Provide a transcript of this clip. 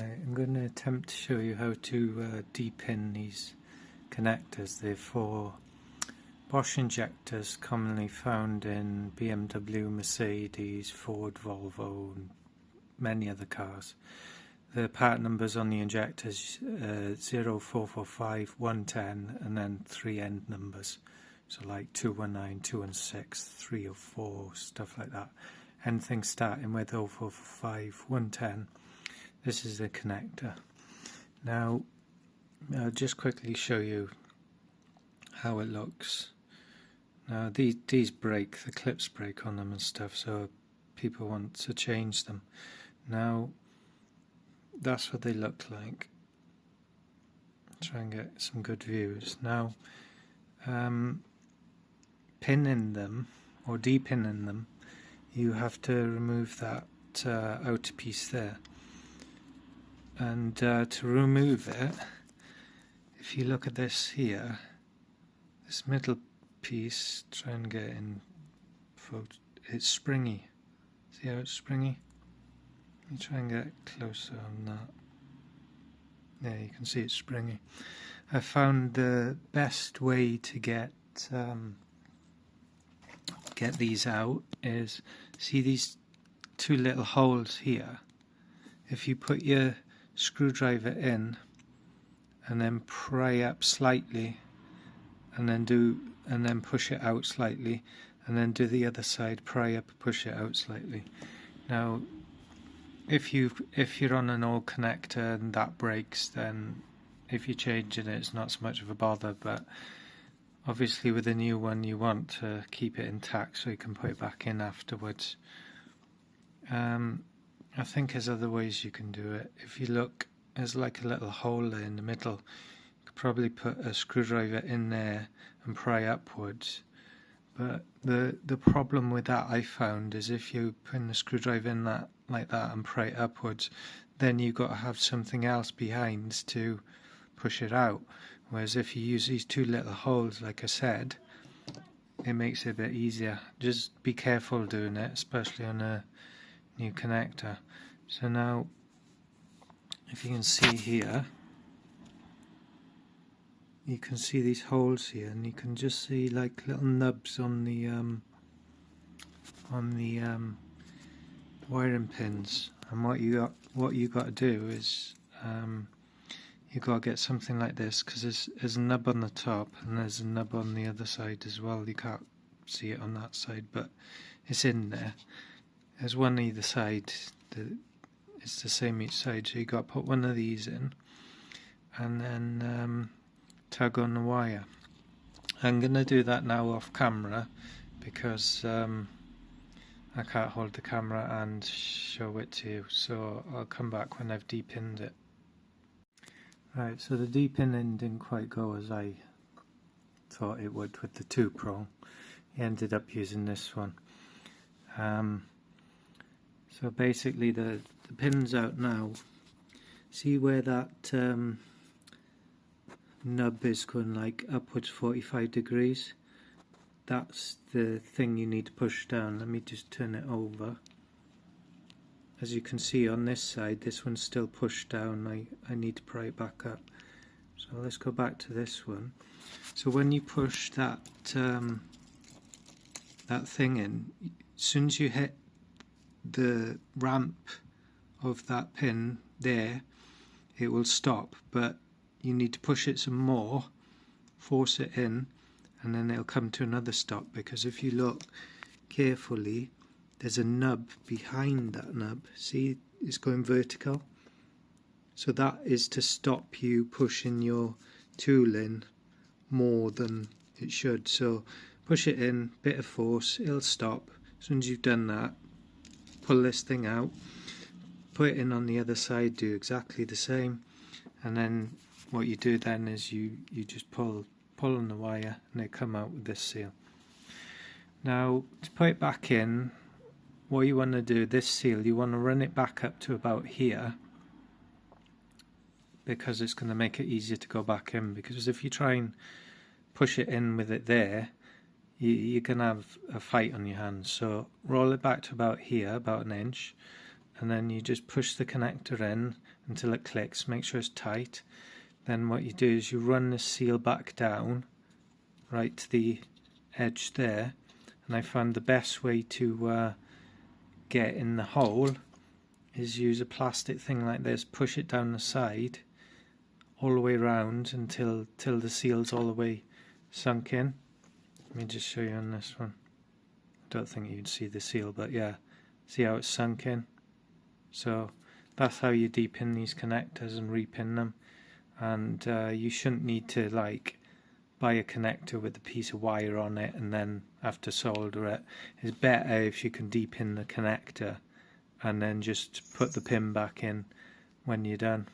Right, I'm going to attempt to show you how to depin these connectors. They're for Bosch injectors commonly found in BMW, Mercedes, Ford, Volvo and many other cars. The part numbers on the injectors 0445, 110 and then 3 end numbers. So like 219, 216, 304, stuff like that. Anything starting with 0445, 110. This is the connector. Now, I'll just quickly show you how it looks. Now, these break, the clips break on them and stuff, so people want to change them. Now, that's what they look like. Try and get some good views. Now, pinning them, or depinning them, you have to remove that outer piece there. And to remove it, if you look at this here, this middle piece, try and get in photo, it's springy. See how it's springy? You try and get closer on that. Yeah, you can see it's springy. I found the best way to get these out is, see these two little holes here? If you put your screwdriver in and then pry up slightly and then push it out slightly, and then do the other side, pry up, push it out slightly. Now if you're on an old connector and that breaks, then if you're changing it, it's not so much of a bother, but obviously with a new one you want to keep it intact so you can put it back in afterwards. I think there's other ways you can do it. If you look, there's like a little hole there in the middle. You could probably put a screwdriver in there and pry upwards. But the problem with that, I found, is if you put the screwdriver in that like that and pry it upwards, then you've got to have something else behind to push it out. Whereas if you use these two little holes, like I said, it makes it a bit easier. Just be careful doing it, especially on a new connector. So now, if you can see here, you can see these holes here, and you can just see like little nubs on the wiring pins. And what you got to do is you got to get something like this, because there's a nub on the top and there's a nub on the other side as well. You can't see it on that side, but it's in there. There's one either side. It's the same each side, so you got to put one of these in and then tug on the wire. I'm going to do that now off camera because I can't hold the camera and show it to you, so I'll come back when I've depinned it. Right, so the depinning didn't quite go as I thought it would with the 2-prong. I ended up using this one. So basically the pin's out now. See where that nub is going like upwards 45 degrees? That's the thing you need to push down. Let me just turn it over. As you can see on this side, this one's still pushed down. I need to pry it back up. So let's go back to this one. So when you push that that thing in, as soon as you hit the ramp of that pin there, it will stop, but you need to push it some more, force it in, and then it'll come to another stop, because if you look carefully, there's a nub behind that nub. See, it's going vertical, so that is to stop you pushing your tool in more than it should. So push it in, bit of force, it'll stop. As soon as you've done that, pull this thing out, put it in on the other side, do exactly the same, and then what you do then is you just pull on the wire and they come out with this seal. Now to put it back in, what you want to do, this seal, you want to run it back up to about here, because it's going to make it easier to go back in, because if you try and push it in with it there, you can have a fight on your hands. So roll it back to about here, about an inch, and then you just push the connector in until it clicks, make sure it's tight. Then what you do is you run the seal back down right to the edge there, and I found the best way to get in the hole is use a plastic thing like this, push it down the side all the way around until the seal's all the way sunk in. Let me just show you on this one. I don't think you can see the seal, but yeah, see how it's sunk in? So that's how you depin these connectors and repin them. And you shouldn't need to like buy a connector with a piece of wire on it and then have to solder it. It's better if you can depin the connector and then just put the pin back in when you're done.